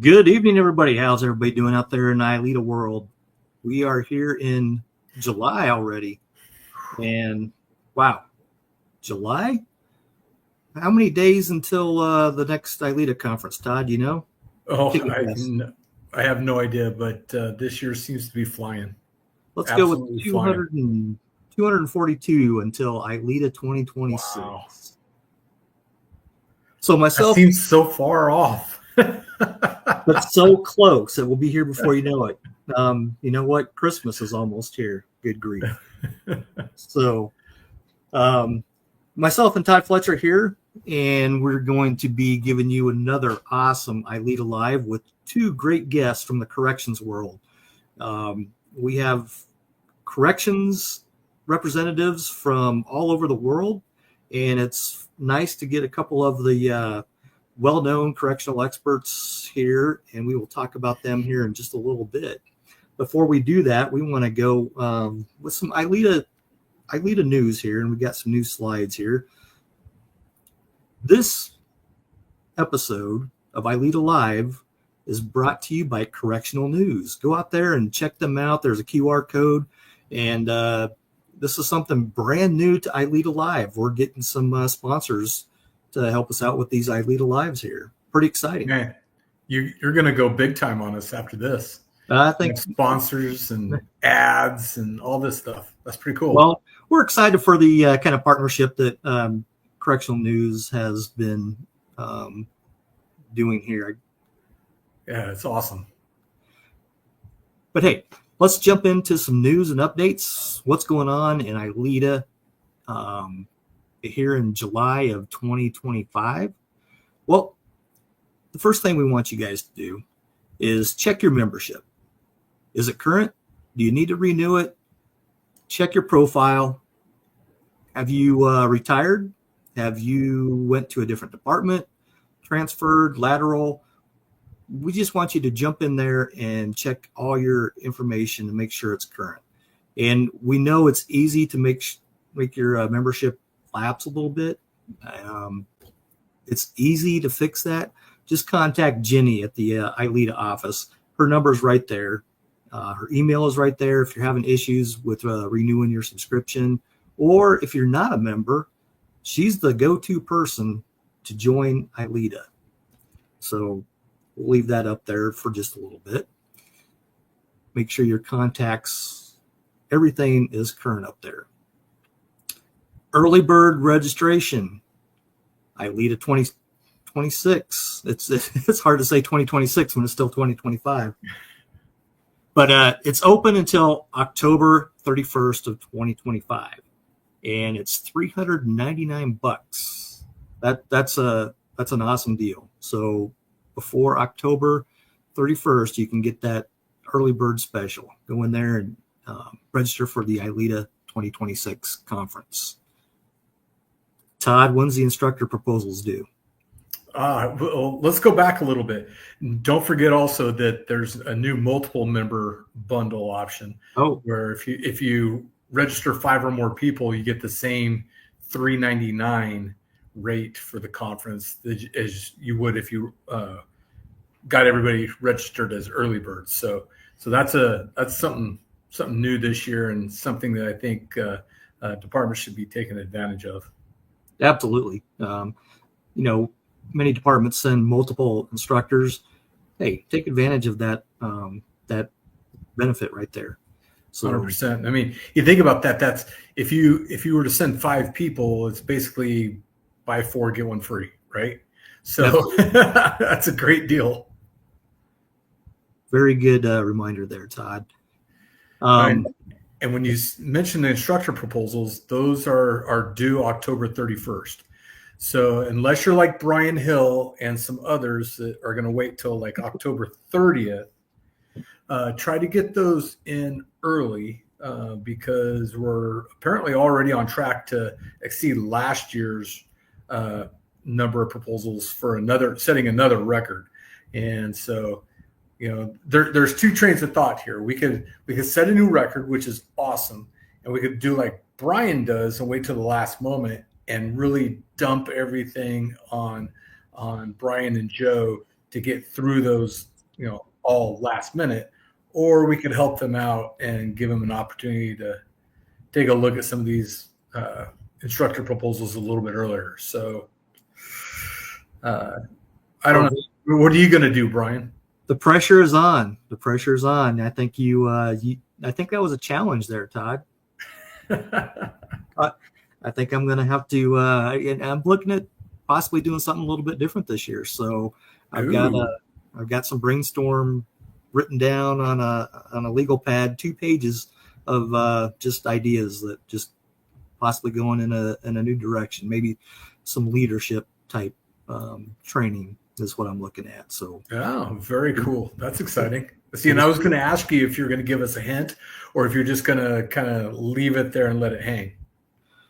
Good evening, everybody. How's everybody doing out there in the ILEETA world? We are here in July already. And wow, July? How many days until the next ILEETA conference, Todd? You know? Oh, Take a guess. I have no idea, but this year seems to be flying. Let's go with Absolutely 242 until ILEETA 2026. Wow. So That myself, seems so far off. but so close. It will be here before you know it. You know what? Christmas is almost here. Good grief. So myself and Todd Fletcher here, and we're going to be giving you another awesome ILEETA Live with two great guests from the corrections world. We have corrections representatives from all over the world, and it's nice to get a couple of the well-known correctional experts here, and we will talk about them here in just a little bit. Before we do that, we want to go with some ILEETA news here, and we got some new slides here. This episode of ILEETA Live is brought to you by Correctional News. Go out there and check them out. There's a QR code, and this is something brand new to ILEETA Live. We're getting some sponsors to help us out with these ILEETA Lives here. Pretty exciting. Man, you're going to go big time on us after this. I think sponsors and ads and all this stuff. That's pretty cool. Well, we're excited for the kind of partnership that Correctional News has been doing here. Yeah, it's awesome. But hey, let's jump into some news and updates. What's going on in ILEETA here in July of 2025? Well, the first thing we want you guys to do is check your membership. Is it current? Do you need to renew it? Check your profile. Have you retired? Have you went to a different department, transferred, lateral? We just want you to jump in there and check all your information and make sure it's current. And we know it's easy to make your membership lapse a little bit. It's easy to fix that. Just contact Jenny at the ILEETA office. Her number is right there. Her email is right there if you're having issues with renewing your subscription. Or if you're not a member, she's the go-to person to join ILEETA. So we'll leave that up there for just a little bit. Make sure your contacts, everything is current up there. Early bird registration, ILEETA 2026. It's hard to say 2026 when it's still 2025. But it's open until October 31st of 2025, and it's $399. That's an awesome deal. So before October 31st, you can get that early bird special. Go in there and register for the ILEETA 2026 conference. Todd, when's the instructor proposals due? Well, let's go back a little bit. Don't forget also that there's a new multiple member bundle option. Where if you register 5 or more people, you get the same $399 rate for the conference as you would if you got everybody registered as early birds. So that's something new this year, and something that I think departments should be taking advantage of. Absolutely. Many departments send multiple instructors. Hey, take advantage of that benefit right there. So 100%. I mean, you think about that. That's if you were to send 5 people, it's basically buy 4 get 1 free, right? So that's a great deal. Very good reminder there, Todd. And when you mention the instructor proposals, those are due October 31st. So unless you're like Brian Hill and some others that are going to wait till like October 30th, try to get those in early because we're apparently already on track to exceed last year's number of proposals for setting another record. And so, there's 2 trains of thought here. We could set a new record, which is awesome, and we could do like Brian does and wait till the last moment and really dump everything on Brian and Joe to get through those all last minute, or we could help them out and give them an opportunity to take a look at some of these instructor proposals a little bit earlier. So I don't know. What are you going to do, Brian? The pressure is on. The pressure is on. I think I think that was a challenge there, Todd. I think I'm going to have to, and I'm looking at possibly doing something a little bit different this year. So I've got some brainstorm written down on a legal pad, 2 pages of just ideas that just possibly going in a new direction, maybe some leadership type training is what I'm looking at. So very cool. That's exciting. See, and I was going to ask you if you're going to give us a hint or if you're just going to kind of leave it there and let it hang.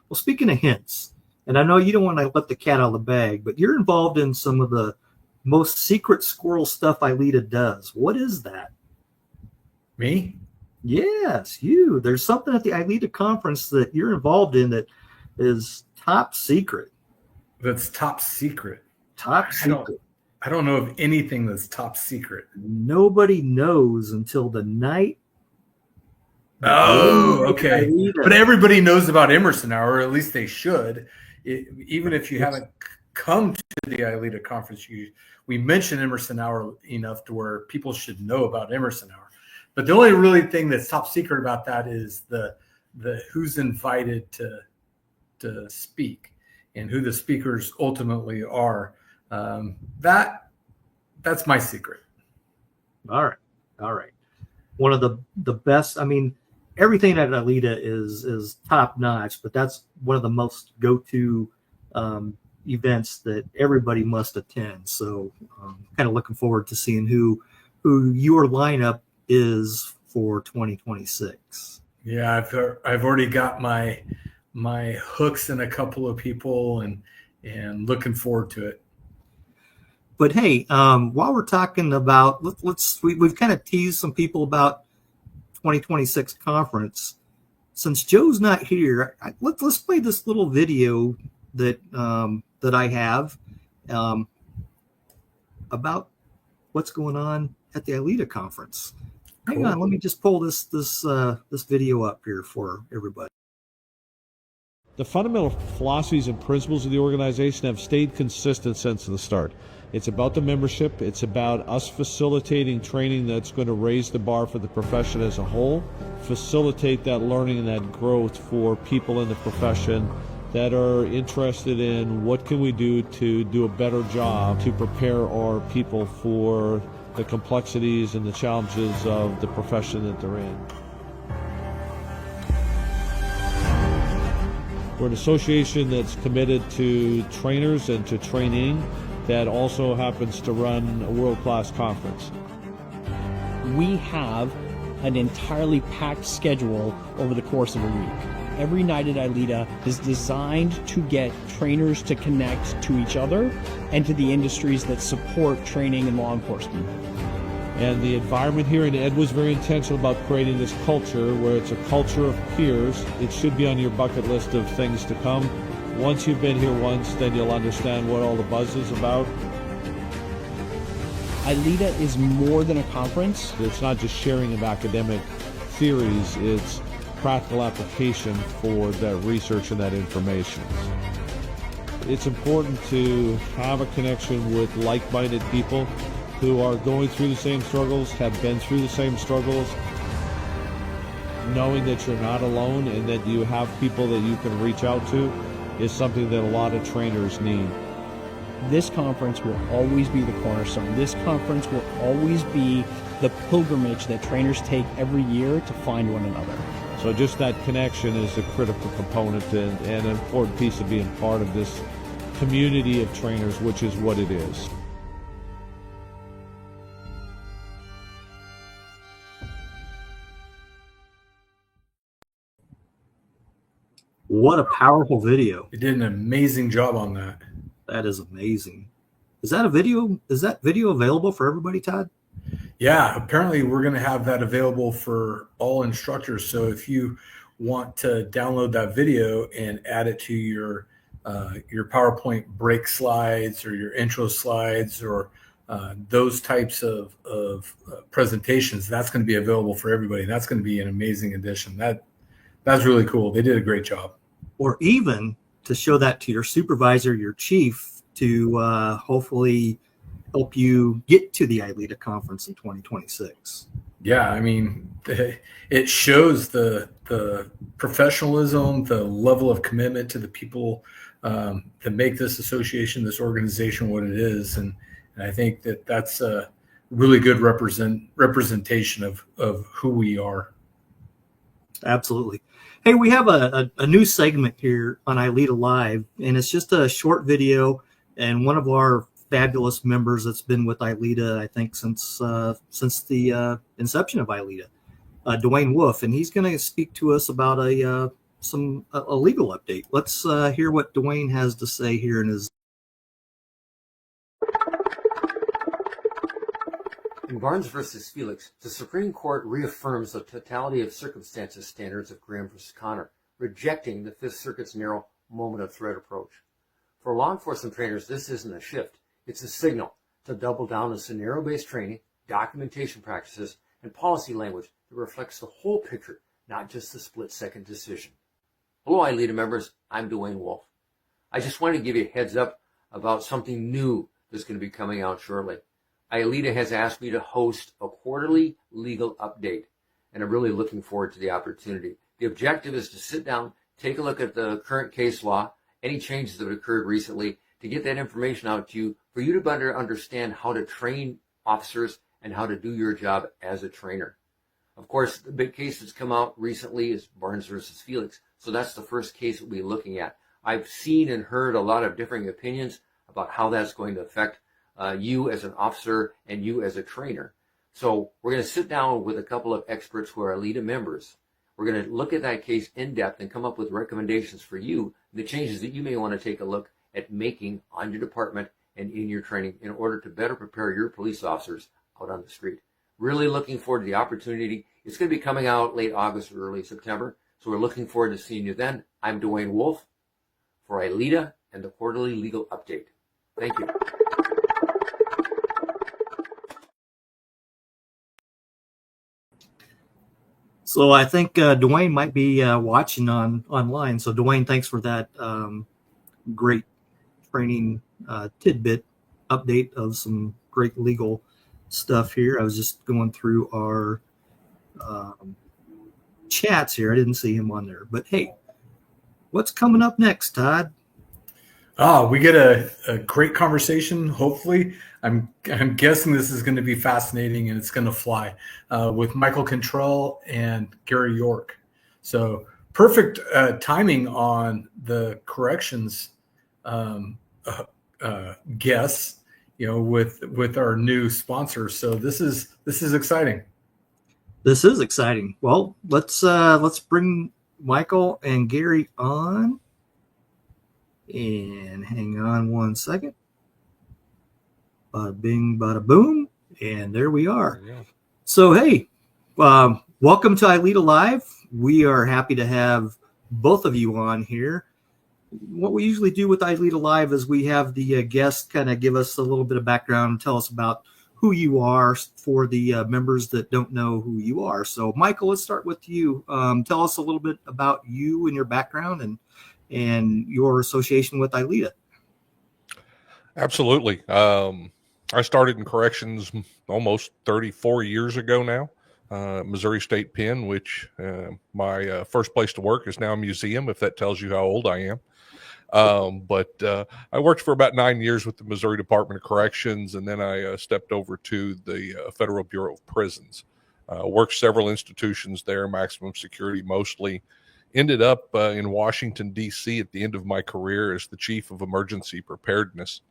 Well, speaking of hints, and I know you don't want to let the cat out of the bag, but you're involved in some of the most secret squirrel stuff ILEETA does. What is that? Me? Yes, you. There's something at the ILEETA conference that you're involved in that is top secret. That's top secret. Top secret. I don't know of anything that's top secret. Nobody knows until the night. Oh, okay. But everybody knows about Emerson Hour, or at least they should. Even if you haven't come to the ILEETA conference, we mention Emerson Hour enough to where people should know about Emerson Hour. But the only really thing that's top secret about that is the who's invited to speak and who the speakers ultimately are. That's my secret. All right. One of the best. I mean, everything at ILEETA is top notch, but that's one of the most go-to events that everybody must attend. So, kind of looking forward to seeing who your lineup is for 2026. Yeah, I've already got my hooks in a couple of people and looking forward to it. But hey, while we're talking about, we've kind of teased some people about 2026 conference. Since Joe's not here, let's play this little video that I have about what's going on at the ILEETA conference. Hang on, let me just pull this video up here for everybody. The fundamental philosophies and principles of the organization have stayed consistent since the start. It's about the membership. It's about us facilitating training that's going to raise the bar for the profession as a whole, facilitate that learning and that growth for people in the profession that are interested in what can we do to do a better job to prepare our people for the complexities and the challenges of the profession that they're in. We're an association that's committed to trainers and to training that also happens to run a world-class conference. We have an entirely packed schedule over the course of a week. Every night at ILEETA is designed to get trainers to connect to each other and to the industries that support training and law enforcement. And the environment here, and Ed was very intentional about creating this culture where it's a culture of peers. It should be on your bucket list of things to come. Once you've been here once, then you'll understand what all the buzz is about. ILEETA is more than a conference. It's not just sharing of academic theories, it's practical application for that research and that information. It's important to have a connection with like-minded people who are going through the same struggles, have been through the same struggles, knowing that you're not alone and that you have people that you can reach out to is something that a lot of trainers need. This conference will always be the cornerstone. This conference will always be the pilgrimage that trainers take every year to find one another. So just that connection is a critical component and an important piece of being part of this community of trainers, which is what it is. What a powerful video. You did an amazing job on that. That is amazing. Is that video available for everybody, Todd? Yeah, apparently we're going to have that available for all instructors. So if you want to download that video and add it to your PowerPoint break slides or your intro slides or those types of presentations, that's going to be available for everybody. That's going to be an amazing addition. That's really cool. They did a great job. Or even to show that to your supervisor, your chief, to hopefully help you get to the ILEETA conference in 2026. Yeah, I mean, it shows the professionalism, the level of commitment to the people that make this association, this organization, what it is, and I think that's a really good representation of who we are. Absolutely. Hey, we have a new segment here on ILEETA Live, and it's just a short video. And one of our fabulous members that's been with ILEETA, I think, since the inception of ILEETA, Duane Wolfe, and he's going to speak to us about a legal update. Let's hear what Duane has to say here in his. In Barnes versus Felix, the Supreme Court reaffirms the totality of circumstances standards of Graham versus Connor, rejecting the Fifth Circuit's narrow moment of threat approach. For law enforcement trainers, this isn't a shift. It's a signal to double down on scenario-based training, documentation practices, and policy language that reflects the whole picture, not just the split-second decision. Hello, ILEETA members. I'm Duane Wolfe. I just wanted to give you a heads up about something new that's going to be coming out shortly. ILEETA has asked me to host a quarterly legal update, and I'm really looking forward to the opportunity. The objective is to sit down, take a look at the current case law, any changes that have occurred recently, to get that information out to you, for you to better understand how to train officers and how to do your job as a trainer. Of course, the big case that's come out recently is Barnes versus Felix, so that's the first case we'll be looking at. I've seen and heard a lot of differing opinions about how that's going to affect you as an officer and you as a trainer. So we're going to sit down with a couple of experts who are ILEETA members. We're going to look at that case in depth and come up with recommendations for you, the changes that you may want to take a look at making on your department and in your training in order to better prepare your police officers out on the street. Really looking forward to the opportunity. It's going to be coming out late August or early September, so we're looking forward to seeing you then. I'm Duane Wolfe for ILEETA and the Quarterly Legal Update. Thank you. So I think Duane might be watching online. So Duane, thanks for that great training tidbit update of some great legal stuff here. I was just going through our chats here. I didn't see him on there, but hey, what's coming up next, Todd? We get a great conversation. Hopefully, I'm guessing this is going to be fascinating and it's going to fly with Michael Cantrell and Gary York. So perfect timing on the corrections guests, with our new sponsor. So this is exciting. This is exciting. Well, let's bring Michael and Gary on. And hang on one second. Bada bing, bada boom. And there we are. Yeah. So, hey, welcome to ILEETA Live. We are happy to have both of you on here. What we usually do with ILEETA Live is we have the guests kind of give us a little bit of background and tell us about who you are for the members that don't know who you are. So, Michael, let's start with you. Tell us a little bit about you and your background and your association with ILEETA. Absolutely. I started in corrections almost 34 years ago now, Missouri State Pen, which my first place to work is now a museum, if that tells you how old I am. But I worked for about 9 years with the Missouri Department of Corrections, and then I stepped over to the Federal Bureau of Prisons. Worked several institutions there, maximum security mostly. Ended up in Washington, D.C. at the end of my career as the chief of emergency preparedness.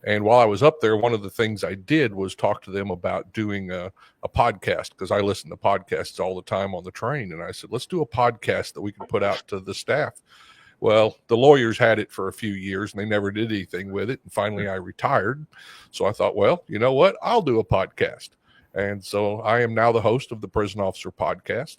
And while I was up there, one of the things I did was talk to them about doing a podcast, because I listen to podcasts all the time on the train. And I said, let's do a podcast that we can put out to the staff. Well, the lawyers had it for a few years and they never did anything with it. And finally I retired. So I thought, well, you know what? I'll do a podcast. And so I am now the host of the Prison Officer Podcast.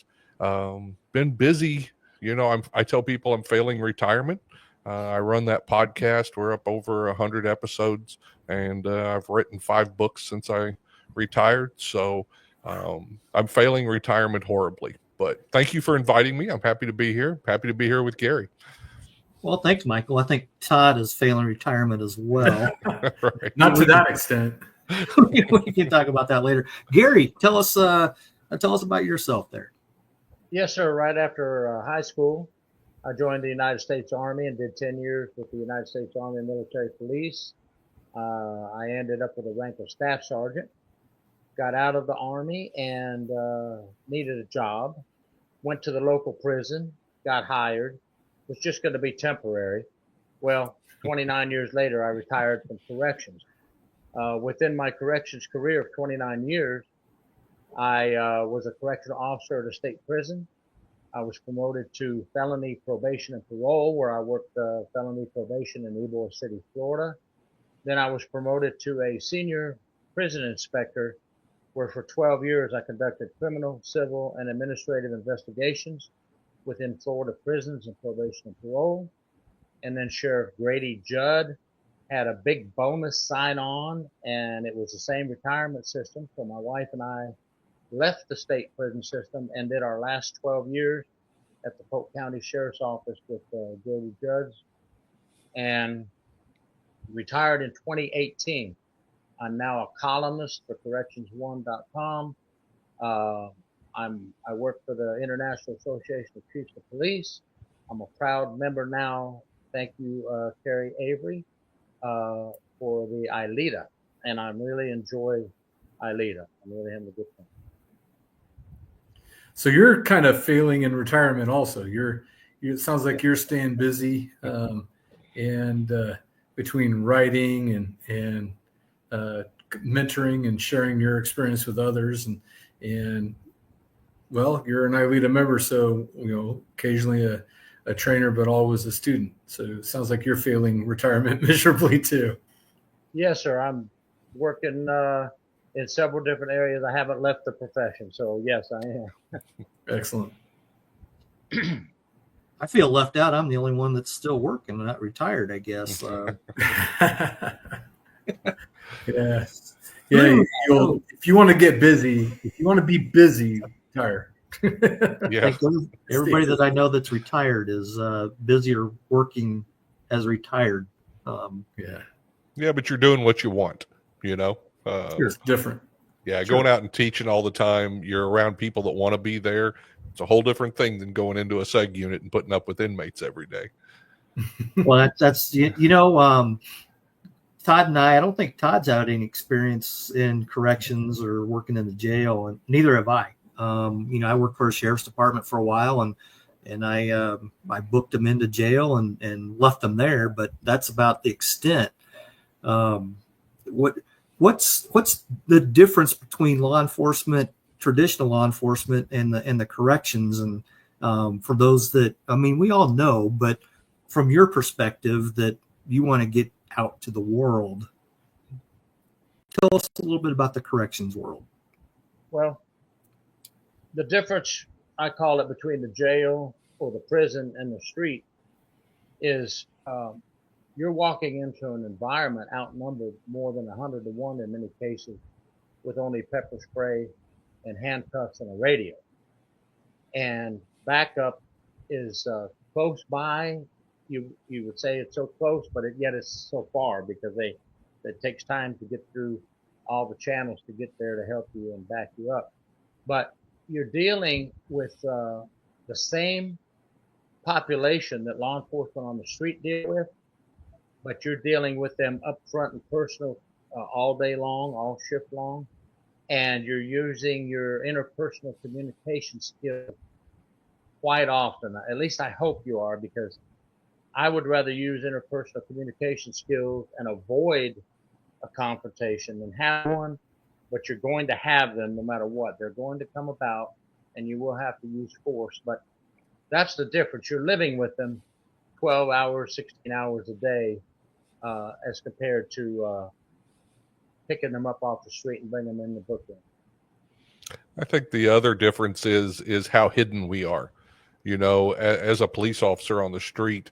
Been busy. I tell people I'm failing retirement. I run that podcast. We're up over 100 episodes, and I've written 5 books since I retired. So I'm failing retirement horribly. But thank you for inviting me. I'm happy to be here. Happy to be here with Gary. Well, thanks, Michael. I think Todd is failing retirement as well. Right. Not to that extent. We can talk about that later. Gary, tell us about yourself there. Yes, sir. Right after high school, I joined the United States Army and did 10 years with the United States Army Military Police. I ended up with the rank of staff sergeant, got out of the Army and needed a job, went to the local prison, got hired, was just going to be temporary. Well, 29 years later, I retired from corrections. Within my corrections career of 29 years, I was a correctional officer at a state prison. I was promoted to felony probation and parole, where I worked felony probation in Ybor City, Florida. Then I was promoted to a senior prison inspector, where for 12 years I conducted criminal, civil, and administrative investigations within Florida prisons and probation and parole. And then Sheriff Grady Judd had a big bonus sign on, and it was the same retirement system. So my wife and I left the state prison system and did our last 12 years at the Polk County Sheriff's Office with Grady Judd, and retired in 2018. I'm now a columnist for corrections1.com. I work for the International Association of Chiefs of Police. I'm a proud member now. Thank you, Carrie Avery, for the ILEETA, and I really enjoy ILEETA. I'm really having a good time. So you're kind of failing in retirement also. It sounds like you're staying busy, and between writing and mentoring and sharing your experience with others, and well, you're an ILEETA member, so occasionally a trainer, but always a student. So it sounds like you're failing retirement miserably too. Yes, sir. I'm working in several different areas. I haven't left the profession, so yes, I am. Excellent. I feel left out. I'm the only one that's still working and not retired, I guess. Yeah. If you want to get busy, if you want to be busy, retire. Yeah. Everybody that I know that's retired is busier working as retired. Yeah, but you're doing what you want, Sure. It's different. Yeah, Sure. Going out and teaching all the time, you're around people that want to be there. It's a whole different thing than going into a seg unit and putting up with inmates every day. Well, that's Todd and I don't think Todd's had any experience in corrections or working in the jail, and neither have I. I worked for a sheriff's department for a while, and I booked them into jail and left them there, but that's about the extent. What's the difference between law enforcement, traditional law enforcement, and the corrections? And for those that, we all know, but from your perspective that you want to get out to the world, tell us a little bit about the corrections world. Well, the difference, I call it, between the jail or the prison and the street is you're walking into an environment outnumbered more than 100 to 1 in many cases, with only pepper spray and handcuffs and a radio. And backup is close by. You would say it's so close, but yet it's so far, because it takes time to get through all the channels to get there to help you and back you up. But you're dealing with the same population that law enforcement on the street deal with, but you're dealing with them up front and personal all day long, all shift long, and you're using your interpersonal communication skills quite often. At least I hope you are, because I would rather use interpersonal communication skills and avoid a confrontation than have one, but you're going to have them no matter what. They're going to come about, and you will have to use force, but that's the difference. You're living with them 12 hours, 16 hours a day, as compared to picking them up off the street and bringing them in the book room. I think the other difference is how hidden we are. As a police officer on the street,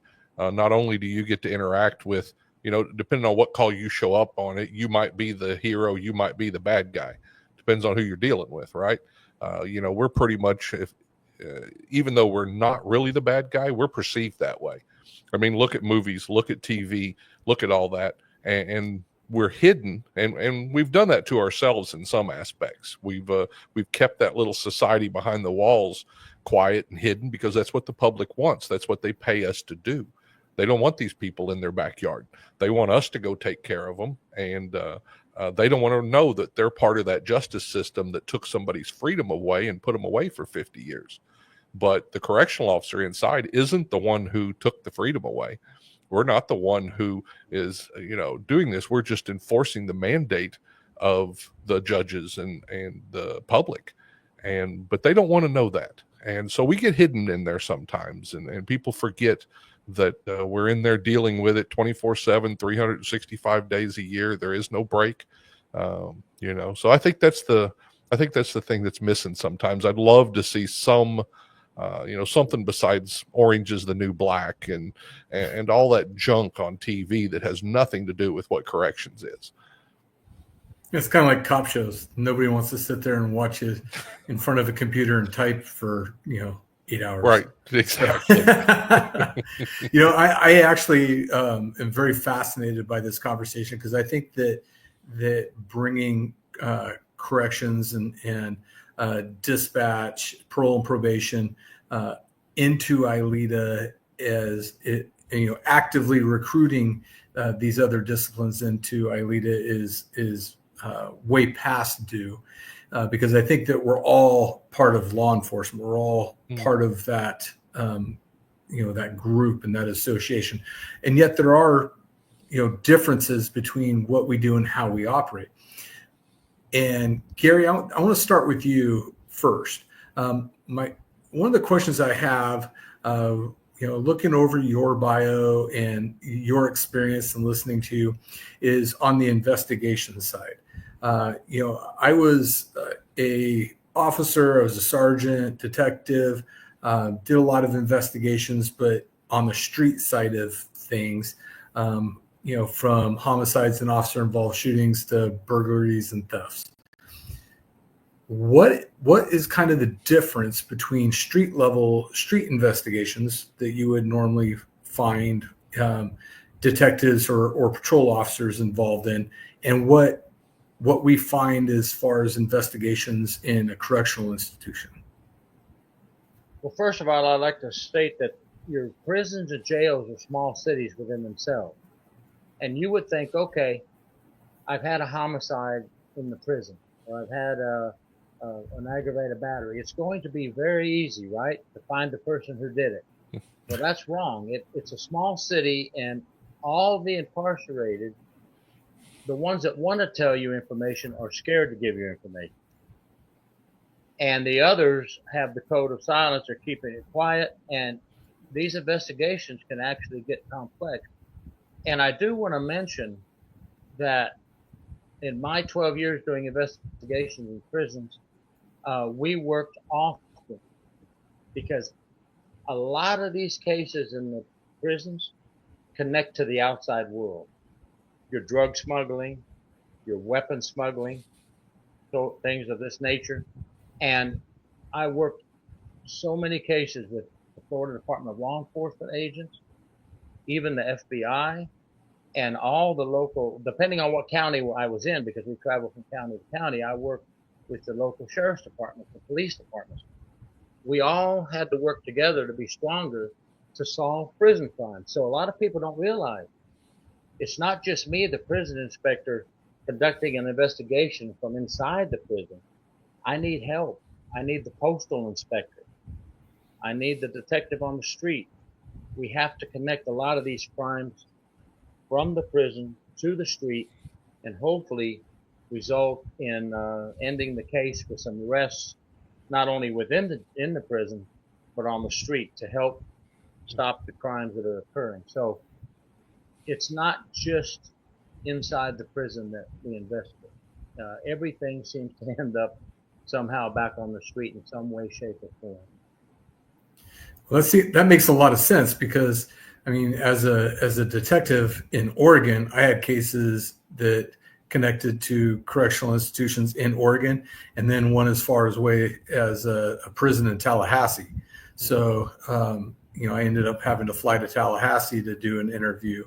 Not only do you get to interact with, depending on what call you show up on it, you might be the hero, you might be the bad guy. Depends on who you're dealing with, right? We're pretty much, even though we're not really the bad guy, we're perceived that way. I mean, look at movies, look at TV, look at all that, and we're hidden, and we've done that to ourselves in some aspects. We've kept that little society behind the walls quiet and hidden because that's what the public wants. That's what they pay us to do. They don't want these people in their backyard. They want us to go take care of them, and they don't want to know that they're part of that justice system that took somebody's freedom away and put them away for 50 years. But the correctional officer inside isn't the one who took the freedom away. We're not the one who is, doing this. We're just enforcing the mandate of the judges and the public. But they don't want to know that. And so we get hidden in there sometimes, and people forget that we're in there dealing with it 24/7, 365 days a year. There is no break, So I think that's the thing that's missing sometimes. I'd love to see some, something besides Orange is the New Black and all that junk on TV that has nothing to do with what corrections is. It's kind of like cop shows. Nobody wants to sit there and watch it in front of a computer and type for 8 hours. Right. Exactly. I actually am very fascinated by this conversation because I think that bringing corrections and dispatch, parole and probation into ILEETA as it, actively recruiting these other disciplines into ILEETA is way past due. Because I think that we're all part of law enforcement. We're all part of that, that group and that association. And yet there are, differences between what we do and how we operate. And Gary, I want to start with you first. One of the questions I have, looking over your bio and your experience and listening to you is on the investigation side. I was a officer, I was a sergeant, detective, did a lot of investigations, but on the street side of things, from homicides and officer-involved shootings to burglaries and thefts. What is kind of the difference between street investigations that you would normally find detectives or patrol officers involved in, and what we find as far as investigations in a correctional institution? Well, first of all, I'd like to state that your prisons and jails are small cities within themselves. And you would think, okay, I've had a homicide in the prison, or I've had an aggravated battery. It's going to be very easy, right, to find the person who did it. But that's wrong. It's a small city, and all the incarcerated, the ones that want to tell you information, are scared to give you information. And the others have the code of silence, or keeping it quiet. And these investigations can actually get complex. And I do want to mention that in my 12 years doing investigations in prisons, we worked often because a lot of these cases in the prisons connect to the outside world. Your drug smuggling, your weapon smuggling, so things of this nature. And I worked so many cases with the Florida Department of Law Enforcement agents, even the FBI, and all the local, depending on what county I was in, because we travel from county to county, I worked with the local sheriff's departments, the police departments. We all had to work together to be stronger to solve prison crimes. So a lot of people don't realize it's not just me, the prison inspector, conducting an investigation from inside the prison. I need help. I need the postal inspector. I need the detective on the street. We have to connect a lot of these crimes from the prison to the street and hopefully result in ending the case with some arrests, not only within the prison, but on the street to help stop the crimes that are occurring. So it's not just inside the prison that we investigate. Everything seems to end up somehow back on the street in some way, shape, or form. Well, let's see. That makes a lot of sense because I mean, as a detective in Oregon, I had cases that connected to correctional institutions in Oregon, and then one as far away as a prison in Tallahassee. So, I ended up having to fly to Tallahassee to do an interview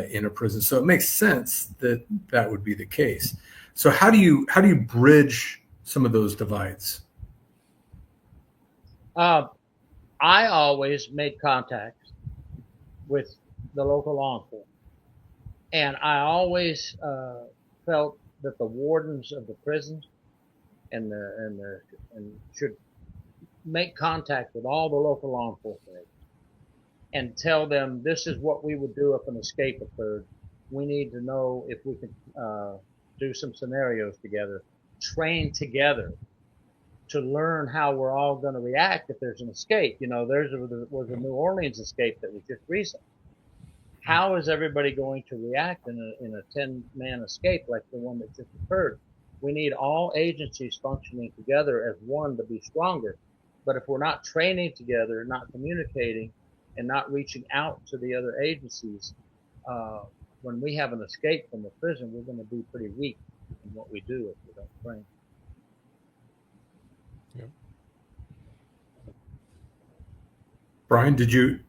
in a prison. So it makes sense that that would be the case. So how do you bridge some of those divides? I always made contact with the local law enforcement, and I always felt that the wardens of the prisons and should make contact with all the local law enforcement agents and tell them this is what we would do if an escape occurred. We need to know if we can do some scenarios together, train together to learn how we're all going to react if there's an escape. There was a New Orleans escape that was just recent. How is everybody going to react in a 10-man escape like the one that just occurred? We need all agencies functioning together as one to be stronger. But if we're not training together, not communicating, and not reaching out to the other agencies, when we have an escape from the prison, we're going to be pretty weak in what we do if we don't train. Yeah. Brian, did you?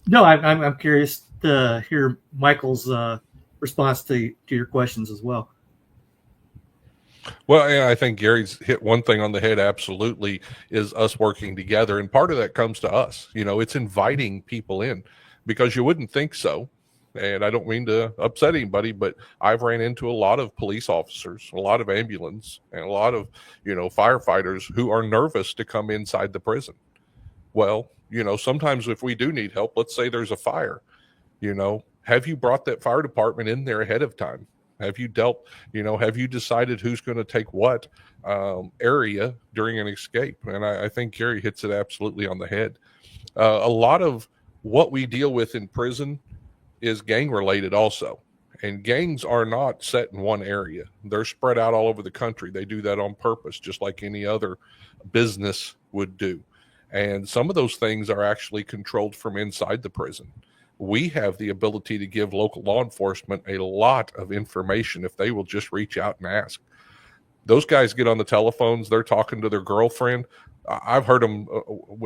No, I'm curious to hear Michael's response to your questions as well. Well, yeah, I think Gary's hit one thing on the head. Absolutely, is us working together, and part of that comes to us. It's inviting people in, because you wouldn't think so. And I don't mean to upset anybody, but I've ran into a lot of police officers, a lot of ambulance, and a lot of firefighters who are nervous to come inside the prison. Well, sometimes if we do need help, let's say there's a fire, have you brought that fire department in there ahead of time? Have you have you decided who's going to take what area during an escape? And I think Gary hits it absolutely on the head. A lot of what we deal with in prison is gang related also. And gangs are not set in one area. They're spread out all over the country. They do that on purpose, just like any other business would do. And some of those things are actually controlled from inside the prison. We have the ability to give local law enforcement a lot of information if they will just reach out and ask. Those guys get on the telephones, they're talking to their girlfriend. I've heard them,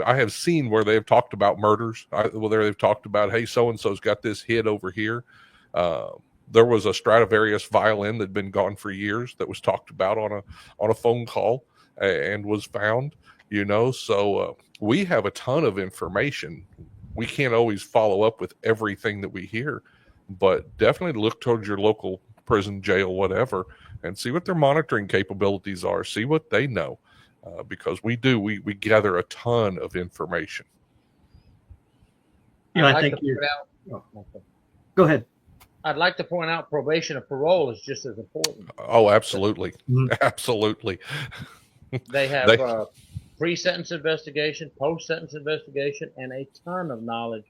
I have seen where they've talked about murders. They've talked about, hey, so-and-so's got this hit over here. There was a Stradivarius violin that had been gone for years that was talked about on a phone call and was found, So we have a ton of information. We can't always follow up with everything that we hear, but definitely look towards your local prison, jail, whatever, and see what their monitoring capabilities are, see what they know, because we gather a ton of information. I think go ahead. I'd like to point out probation and parole is just as important. Oh, absolutely. Mm-hmm. Absolutely. They have pre-sentence investigation, post-sentence investigation, and a ton of knowledge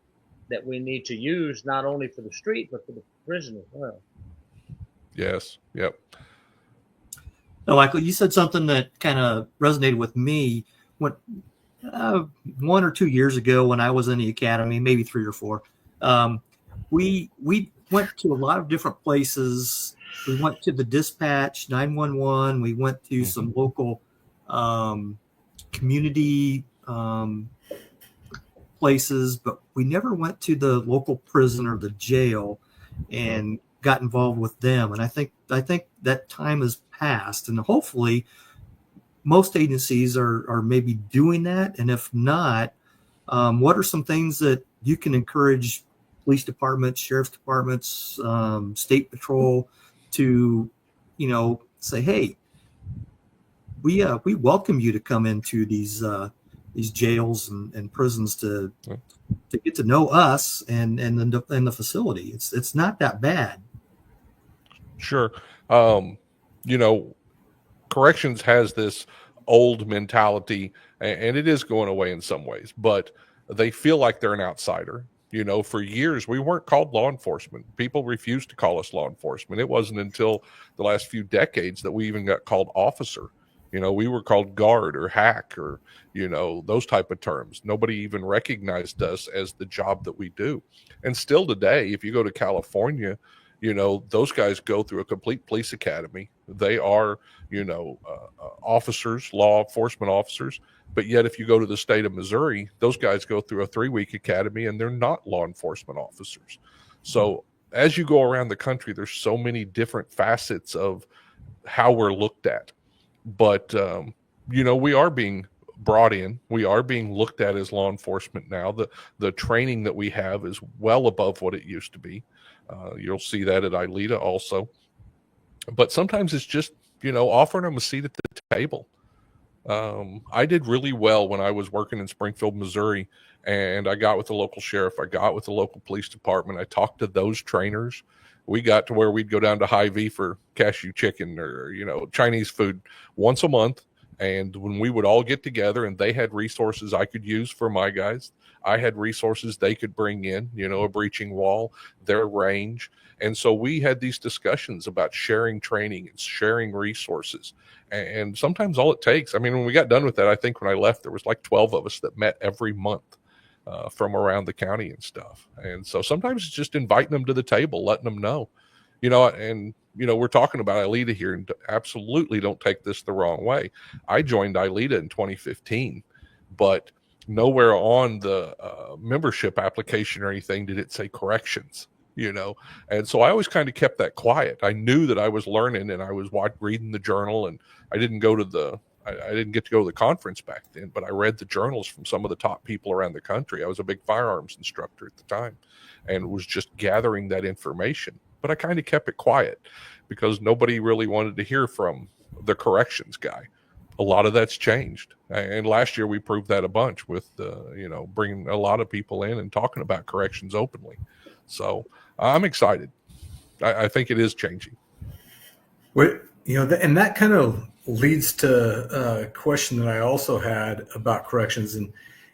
that we need to use not only for the street, but for the prison as well. Yes. Yep. No, Michael, you said something that kind of resonated with me. When 1 or 2 years ago, when I was in the academy, maybe 3 or 4, we went to a lot of different places. We went to the dispatch, 911. We went to some local community places, but we never went to the local prison or the jail and got involved with them. And I think that time has passed, and hopefully most agencies are maybe doing that. And if not, what are some things that you can encourage police departments, sheriff's departments, state patrol to, say, hey, we welcome you to come into these jails and prisons to get to know us and the facility. It's not that bad. Sure. Corrections has this old mentality, and it is going away in some ways, but they feel like they're an outsider. For years, we weren't called law enforcement. People refused to call us law enforcement. It wasn't until the last few decades that we even got called officer. We were called guard or hack or, those type of terms. Nobody even recognized us as the job that we do. And still today, if you go to California, those guys go through a complete police academy. They are, officers, law enforcement officers. But yet, if you go to the state of Missouri, those guys go through a 3-week academy and they're not law enforcement officers. So as you go around the country, there's so many different facets of how we're looked at. But, we are being brought in. We are being looked at as law enforcement now. The training that we have is well above what it used to be. You'll see that at ILEETA also. But sometimes it's just, offering them a seat at the table. I did really well when I was working in Springfield, Missouri, and I got with the local sheriff. I got with the local police department. I talked to those trainers. We got to where we'd go down to Hy-Vee for cashew chicken or, Chinese food once a month. And when we would all get together and they had resources I could use for my guys, I had resources they could bring in, a breaching wall, their range. And so we had these discussions about sharing training and sharing resources. And sometimes all it takes, when we got done with that, I think when I left, there was like 12 of us that met every month from around the county and stuff. And so sometimes it's just inviting them to the table, letting them know, we're talking about ILEETA here, and absolutely don't take this the wrong way. I joined ILEETA in 2015, but nowhere on the membership application or anything did it say corrections, and so I always kind of kept that quiet. I knew that I was learning and I was reading the journal, and I didn't get to go to the conference back then, but I read the journals from some of the top people around the country. I was a big firearms instructor at the time and was just gathering that information, but I kind of kept it quiet because nobody really wanted to hear from the corrections guy. A lot of that's changed. And last year we proved that a bunch with, bringing a lot of people in and talking about corrections openly. So I'm excited. I think it is changing. And that kind of leads to a question that I also had about corrections.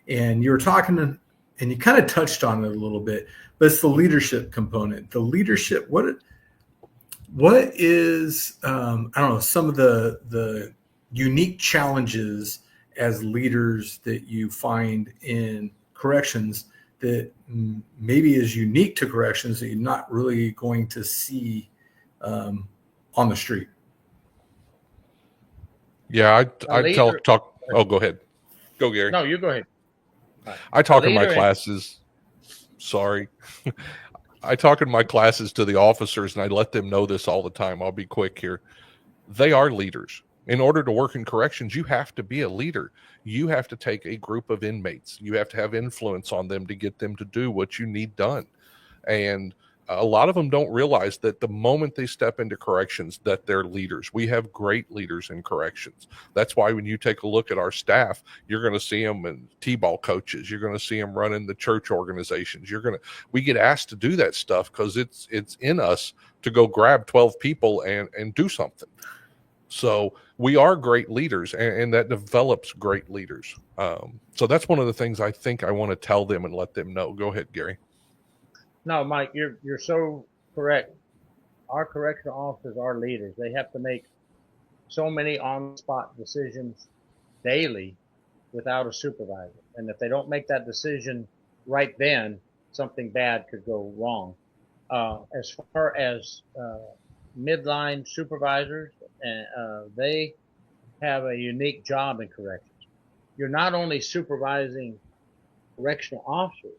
And you were talking and you kind of touched on it a little bit, but it's the leadership component. The leadership, what is, some of the unique challenges as leaders that you find in corrections that maybe is unique to corrections that you're not really going to see on the street? Yeah, I talk. Oh, go ahead. Go, Gary. No, you go ahead. I talk in my classes. Sorry. I talk in my classes to the officers, and I let them know this all the time. I'll be quick here. They are leaders. In order to work in corrections, you have to be a leader. You have to take a group of inmates. You have to have influence on them to get them to do what you need done. And a lot of them don't realize that the moment they step into corrections that they're leaders. We have great leaders in corrections. That's why when you take a look at our staff, you're going to see them in T-ball coaches. You're going to see them running the church organizations. We get asked to do that stuff because it's in us to go grab 12 people and do something. So we are great leaders, and that develops great leaders. So that's one of the things I think I want to tell them and let them know. Go ahead, Gary. No, Mike, you're so correct. Our correctional officers are leaders. They have to make so many on-the-spot decisions daily without a supervisor. And if they don't make that decision right then, something bad could go wrong. As far as midline supervisors, they have a unique job in corrections. You're not only supervising correctional officers,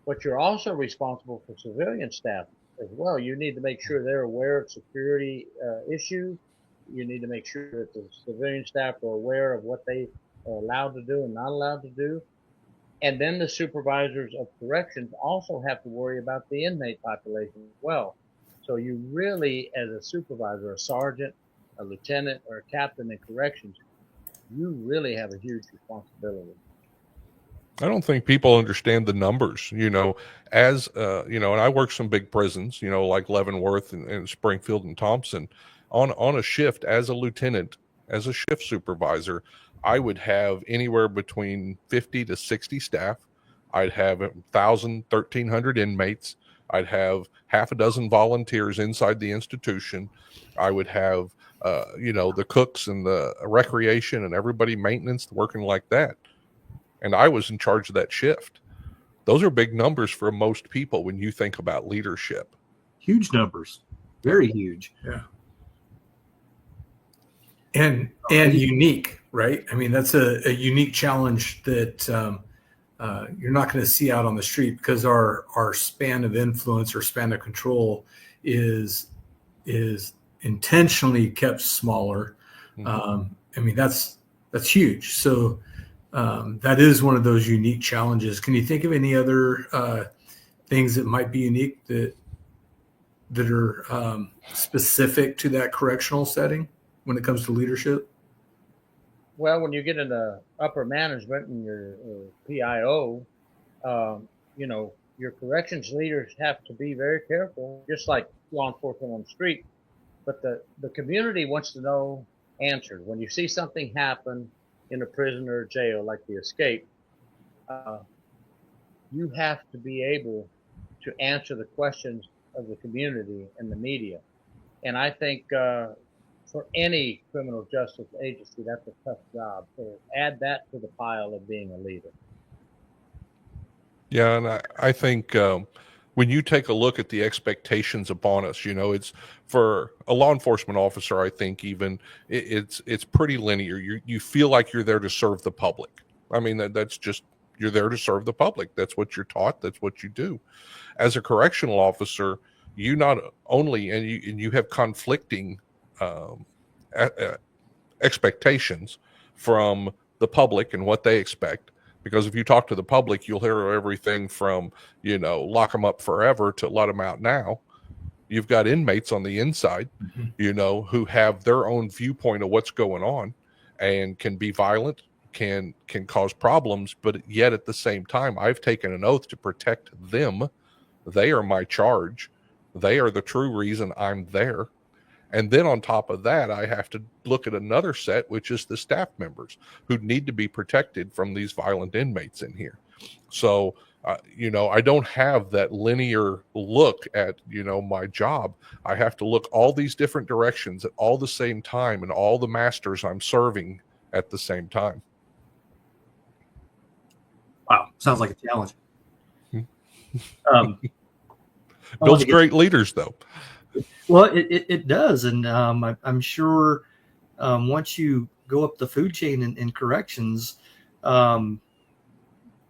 but you're also responsible for civilian staff as well. You need to make sure they're aware of security issues. You need to make sure that the civilian staff are aware of what they are allowed to do and not allowed to do. And then the supervisors of corrections also have to worry about the inmate population as well. So you really, as a supervisor, a sergeant, a lieutenant, or a captain in corrections, you really have a huge responsibility. I don't think people understand the numbers, as, and I work some big prisons, like Leavenworth and Springfield and Thompson. On a shift as a lieutenant, as a shift supervisor, I would have anywhere between 50 to 60 staff. I'd have 1,000, 1,300 inmates. I'd have half a dozen volunteers inside the institution. I would have the cooks and the recreation and everybody maintenance working like that. And I was in charge of that shift. Those are big numbers for most people when you think about leadership. Huge numbers, very huge. Yeah. And unique, right? I mean, that's a unique challenge that you're not going to see out on the street, because our span of influence or span of control is intentionally kept smaller. Mm-hmm. I mean, that's huge. So that is one of those unique challenges. Can you think of any other things that might be unique that are specific to that correctional setting when it comes to leadership? Well, when you get into upper management and your PIO, your corrections leaders have to be very careful, just like law enforcement on the street. But the community wants to know answers. When you see something happen in a prison or a jail, like the escape, you have to be able to answer the questions of the community and the media. And I think for any criminal justice agency, that's a tough job. So add that to the pile of being a leader. Yeah, and I think when you take a look at the expectations upon us, it's for a law enforcement officer, I think even it's pretty linear. You feel like you're there to serve the public. I mean, that's just, you're there to serve the public. That's what you're taught. That's what you do. As a correctional officer, you not only, and you have conflicting expectations from the public and what they expect. Because if you talk to the public, you'll hear everything from, lock them up forever to let them out now. You've got inmates on the inside, who have their own viewpoint of what's going on and can be violent, can cause problems. But yet at the same time, I've taken an oath to protect them. They are my charge. They are the true reason I'm there. And then on top of that, I have to look at another set, which is the staff members who need to be protected from these violent inmates in here. So, I don't have that linear look at, my job. I have to look all these different directions at all the same time and all the masters I'm serving at the same time. Wow. Sounds like a challenge. Builds great leaders, though. Well, it does. And I'm sure once you go up the food chain in corrections,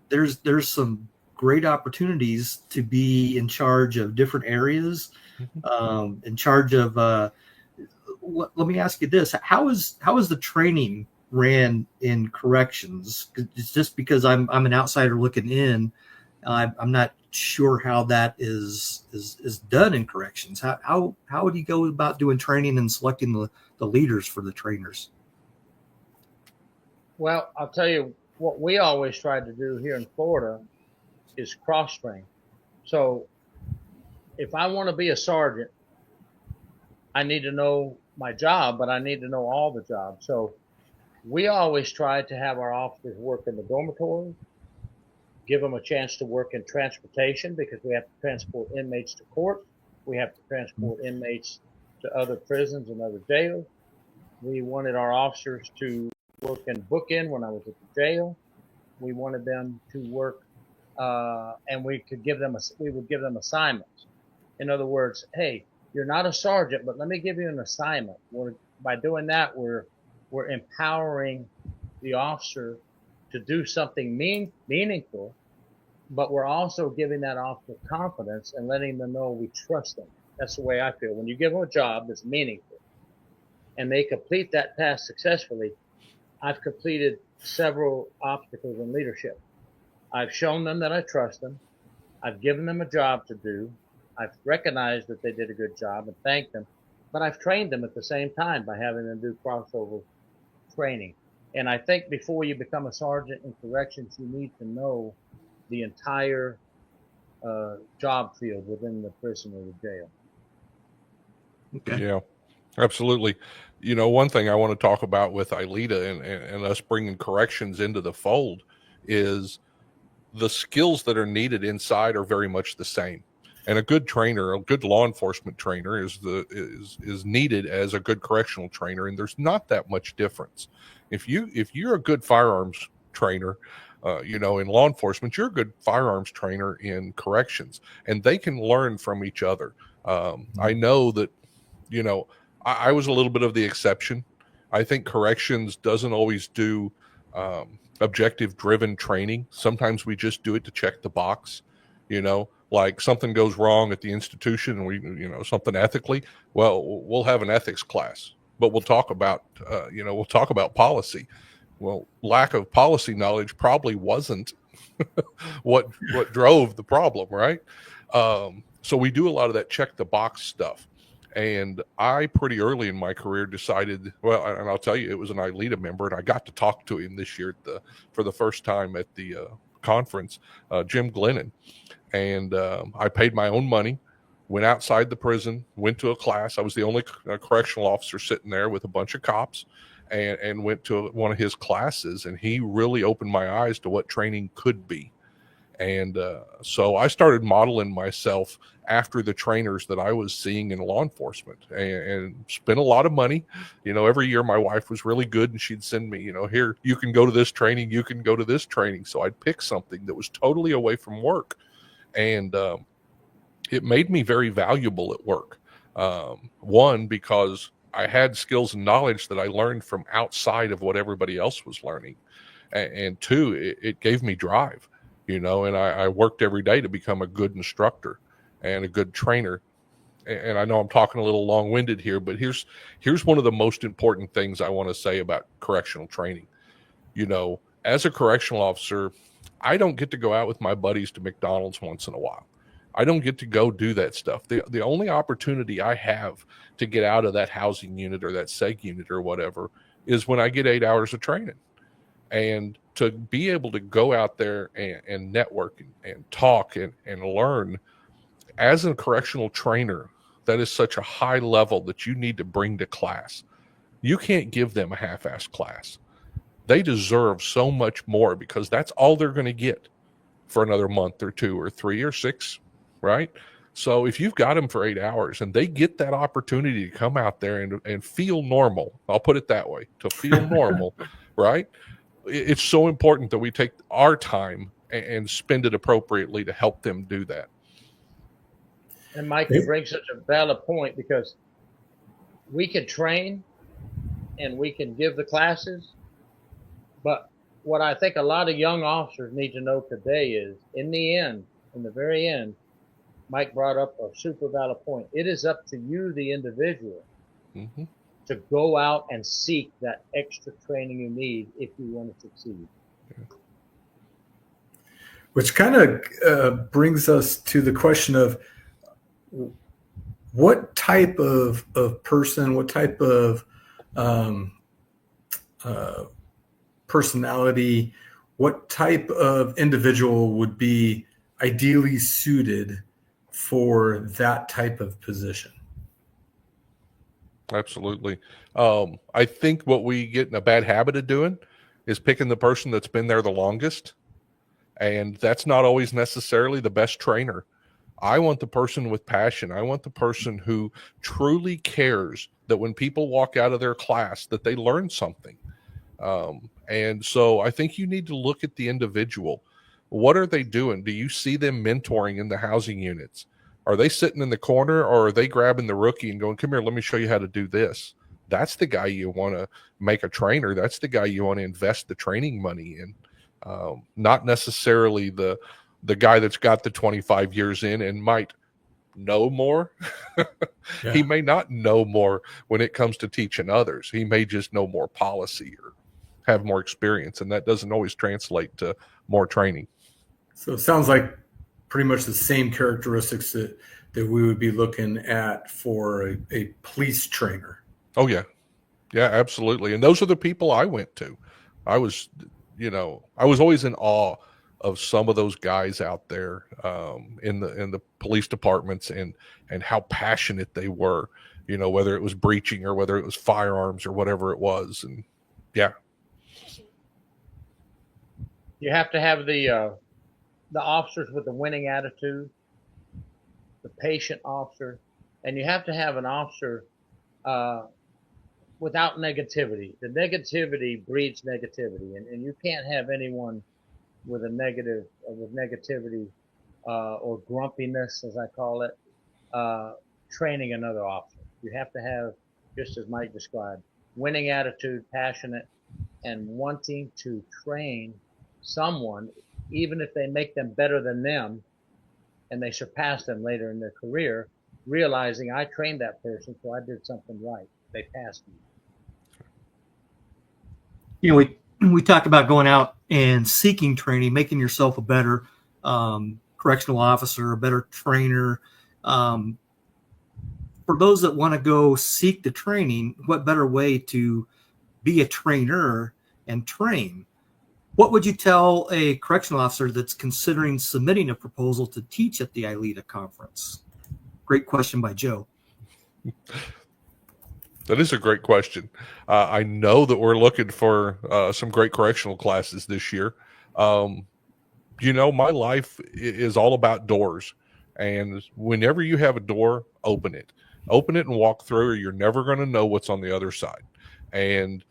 there's some great opportunities to be in charge of different areas, in charge of, let me ask you this. How is the training ran in corrections? It's just because I'm an outsider looking in. I'm not sure how that is done in corrections. How would you go about doing training and selecting the leaders for the trainers? Well, I'll tell you what we always tried to do here in Florida is cross-train. So if I want to be a sergeant, I need to know my job, but I need to know all the jobs. So we always tried to have our officers work in the dormitory, give them a chance to work in transportation, because we have to transport inmates to court. We have to transport inmates to other prisons and other jails. We wanted our officers to work in bookend when I was at the jail. We wanted them to work, and we would give them assignments. In other words, hey, you're not a sergeant, but let me give you an assignment. By doing that, we're empowering the officer to do something meaningful, but we're also giving that officer confidence and letting them know we trust them. That's the way I feel. When you give them a job that's meaningful and they complete that task successfully, I've completed several obstacles in leadership. I've shown them that I trust them. I've given them a job to do. I've recognized that they did a good job and thanked them, but I've trained them at the same time by having them do crossover training. And I think before you become a sergeant in corrections, you need to know the entire job field within the prison or the jail. Okay. Yeah, absolutely. One thing I want to talk about with ILEETA and us bringing corrections into the fold is the skills that are needed inside are very much the same. And a good trainer, a good law enforcement trainer is needed as a good correctional trainer. And there's not that much difference. If you're a good firearms trainer, in law enforcement, you're a good firearms trainer in corrections, and they can learn from each other. I know that, I was a little bit of the exception. I think corrections doesn't always do objective driven training. Sometimes we just do it to check the box, like something goes wrong at the institution and we, something ethically. Well, we'll have an ethics class, but we'll talk about, policy. Well, lack of policy knowledge probably wasn't what drove the problem, right? So we do a lot of that check the box stuff. And I pretty early in my career decided, well, and I'll tell you, it was an ILEETA member, and I got to talk to him this year for the first time at the conference, Jim Glennon. And I paid my own money, went outside the prison, went to a class. I was the only correctional officer sitting there with a bunch of cops, and went to one of his classes. And he really opened my eyes to what training could be. And so I started modeling myself after the trainers that I was seeing in law enforcement, and spent a lot of money. Every year my wife was really good, and she'd send me, here, you can go to this training, you can go to this training. So I'd pick something that was totally away from work. And it made me very valuable at work. One, because I had skills and knowledge that I learned from outside of what everybody else was learning. And two, it gave me drive. And I worked every day to become a good instructor and a good trainer. And I know I'm talking a little long-winded here, but here's one of the most important things I want to say about correctional training. As a correctional officer, I don't get to go out with my buddies to McDonald's once in a while. I don't get to go do that stuff. The only opportunity I have to get out of that housing unit or that seg unit or whatever is when I get 8 hours of training. And to be able to go out there and network and talk and learn as a correctional trainer, that is such a high level that you need to bring to class. You can't give them a half-assed class. They deserve so much more, because that's all they're going to get for another month or 2 or 3 or 6, right? So if you've got them for 8 hours and they get that opportunity to come out there and feel normal, I'll put it that way, to feel normal, right? It's so important that we take our time and spend it appropriately to help them do that. And Mike, you bring such a valid point, because we can train and we can give the classes, but what I think a lot of young officers need to know today is, in the very end, Mike brought up a super valid point. It is up to you, the individual, to go out and seek that extra training you need if you want to succeed. Which kind of brings us to the question of what type of person, what type of personality, what type of individual would be ideally suited for that type of position? Absolutely. I think what we get in a bad habit of doing is picking the person that's been there the longest. And that's not always necessarily the best trainer. I want the person with passion. I want the person who truly cares that when people walk out of their class that they learn something. And so I think you need to look at the individual. What are they doing? Do you see them mentoring in the housing units? Are they sitting in the corner, or are they grabbing the rookie and going, come here, let me show you how to do this? That's the guy you want to make a trainer. That's the guy you want to invest the training money in. Not necessarily the guy that's got the 25 years in and might know more. Yeah. He may not know more when it comes to teaching others. He may just know more policy or have more experience, and that doesn't always translate to more training. So it sounds like pretty much the same characteristics that we would be looking at for a police trainer. Oh, yeah. Yeah, absolutely. And those are the people I went to. I was always in awe of some of those guys out there in the police departments and how passionate they were, whether it was breaching or whether it was firearms or whatever it was. And yeah. You have to have the officers with the winning attitude. the patient officer, and you have to have an officer without negativity. The negativity breeds negativity, and you can't have anyone with negativity or grumpiness, as I call it, training another officer. You have to have, just as Mike described, winning attitude, passionate, and wanting to train someone, even if they make them better than them and they surpass them later in their career, realizing I trained that person, so I did something right. They passed me. You know, we talk about going out and seeking training, making yourself a better correctional officer, a better trainer. For those that want to go seek the training, what better way to be a trainer and train? What would you tell a correctional officer that's considering submitting a proposal to teach at the ILEETA conference? Great question by Joe. That is a great question. I know that we're looking for some great correctional classes this year. You know, my life is all about doors. And whenever you have a door, open it. Open it and walk through, or you're never going to know what's on the other side. And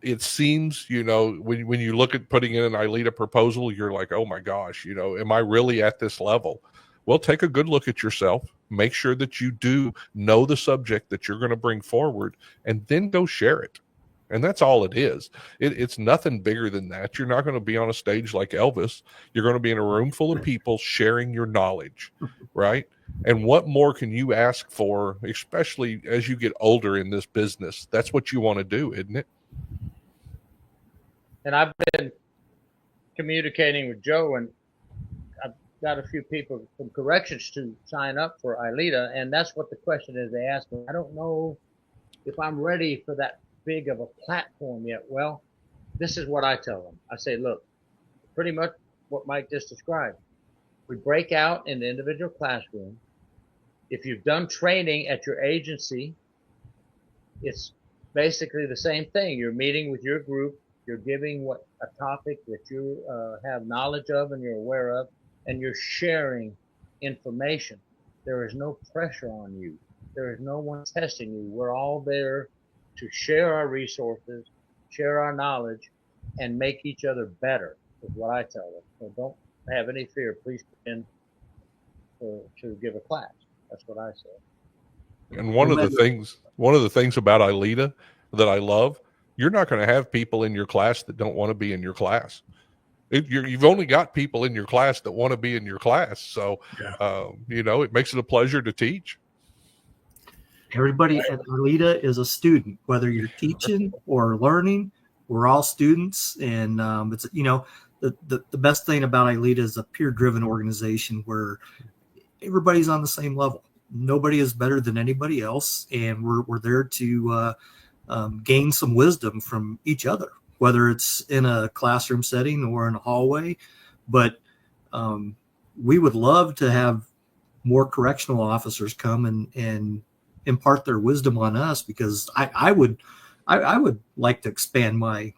it seems, you know, when you look at putting in an ILEETA proposal, you're like, oh my gosh, you know, am I really at this level? Well, take a good look at yourself. Make sure that you do know the subject that you're going to bring forward, and then go share it. And that's all it is. It's nothing bigger than that. You're not going to be on a stage like Elvis. You're going to be in a room full of people sharing your knowledge, right? And what more can you ask for, especially as you get older in this business? That's what you want to do, isn't it? And I've been communicating with Joe, and I've got a few people from corrections to sign up for ILEETA, and that's what the question is they ask me. I don't know if I'm ready for that big of a platform yet. Well, this is what I tell them. I say, look, pretty much what Mike just described. We break out in the individual classroom. If you've done training at your agency, it's basically the same thing. You're meeting with your group. You're giving a topic that you have knowledge of and you're aware of, and you're sharing information. There is no pressure on you. There is no one testing you. We're all there to share our resources, share our knowledge, and make each other better, is what I tell them. So don't have any fear. Please come in to give a class. That's what I say. And one of the things about ILEETA that I love, you're not going to have people in your class that don't want to be in your class. You've only got people in your class that want to be in your class. So, you know, it makes it a pleasure to teach. Everybody at ILEETA is a student, whether you're teaching or learning. We're all students, and it's, you know, the best thing about ILEETA is a peer-driven organization where everybody's on the same level. Nobody is better than anybody else, and we're there to gain some wisdom from each other, whether it's in a classroom setting or in a hallway. But we would love to have more correctional officers come and impart their wisdom on us, because I would like to expand my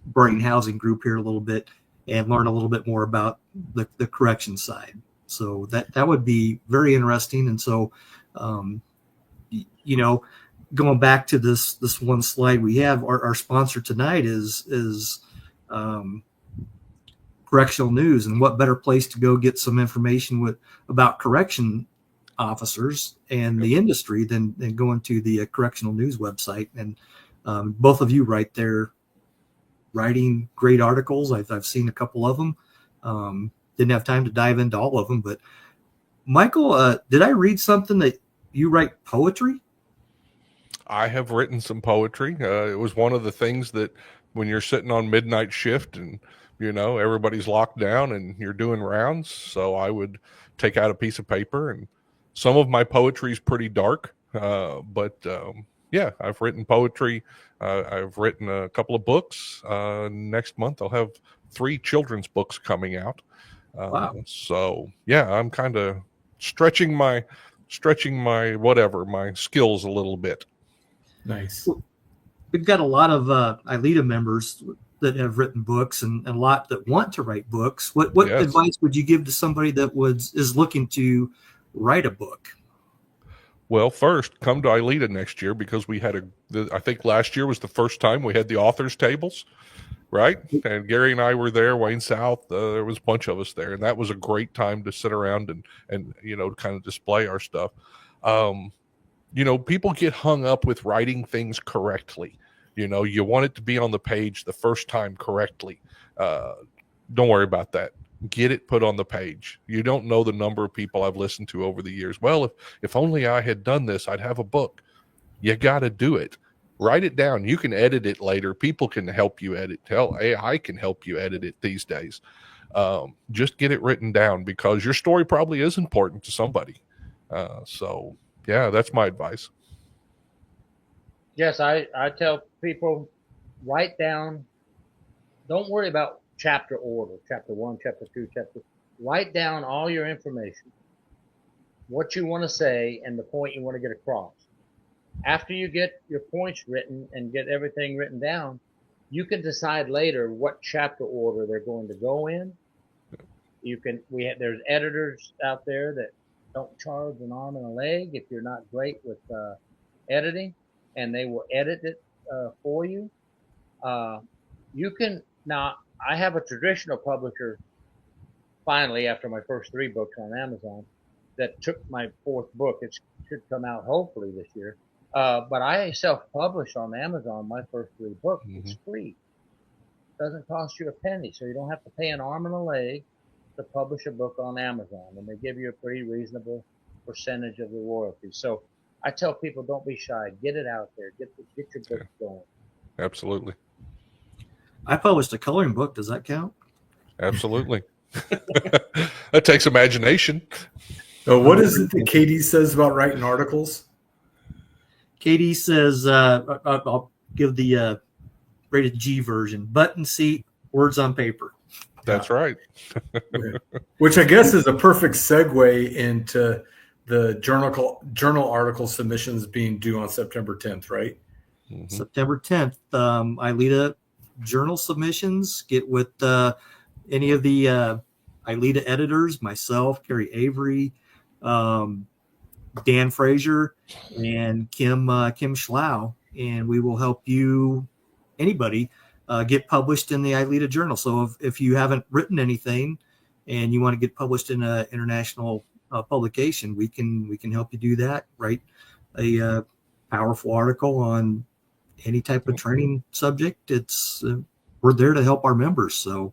brain housing group here a little bit and learn a little bit more about the correction side. So that would be very interesting. And so, you know, going back to this one slide we have, our sponsor tonight is Correctional News, and what better place to go get some information about correction officers and the industry than going to the Correctional News website. And both of you right there writing great articles. I've seen a couple of them. Didn't have time to dive into all of them, but Michael, did I read something that you write poetry? I have written some poetry. It was one of the things that when you're sitting on midnight shift and, you know, everybody's locked down and you're doing rounds. So I would take out a piece of paper, and some of my poetry is pretty dark. But yeah, I've written poetry. I've written a couple of books. Next month, I'll have 3 children's books coming out. Wow. So yeah, I'm kind of stretching my my skills a little bit. Nice. We've got a lot of ILEETA members. that have written books and a lot that want to write books. What Yes. advice would you give to somebody that is looking to write a book? Well, first, come to ILEETA next year, because we had I think last year was the first time we had the authors tables, right? And Gary and I were there, Wayne South, there was a bunch of us there, and that was a great time to sit around and kind of display our stuff. People get hung up with writing things correctly. You want it to be on the page the first time correctly. Don't worry about that. Get it put on the page. You don't know the number of people I've listened to over the years. Well, if only I had done this, I'd have a book. You got to do it. Write it down. You can edit it later. People can help you edit. AI can help you edit it these days. Just get it written down, because your story probably is important to somebody. So, yeah, that's my advice. Yes, I tell people, write down. Don't worry about chapter order, chapter 1, chapter 2, write down all your information, what you want to say, and the point you want to get across. After you get your points written and get everything written down, you can decide later what chapter order they're going to go in. There's editors out there that don't charge an arm and a leg if you're not great with editing, and they will edit it for you. Now, I have a traditional publisher, finally, after my first 3 books on Amazon, that took my 4th book. It should come out hopefully this year. But I self-publish on Amazon my first 3 books. Mm-hmm. It's free. It doesn't cost you a penny, so you don't have to pay an arm and a leg to publish a book on Amazon. And they give you a pretty reasonable percentage of the royalties. So I tell people, don't be shy. Get it out there. Get your book going. Absolutely. I published a coloring book. Does that count? Absolutely. That takes imagination. So what is it that Katie says about writing articles? Katie says, I'll give the rated G version: button seat, words on paper. That's right. Which I guess is a perfect segue into the journal article submissions being due on September 10th, right? Mm-hmm. September 10th, ILEETA journal submissions. Get with any of the ILEETA editors, myself, Carrie Avery, Dan Frazier, and Kim Schlau, and we will help you, anybody, get published in the ILEETA journal. So if you haven't written anything and you want to get published in an international publication, we can help you do that. Write a powerful article on any type of training subject. It's we're there to help our members. So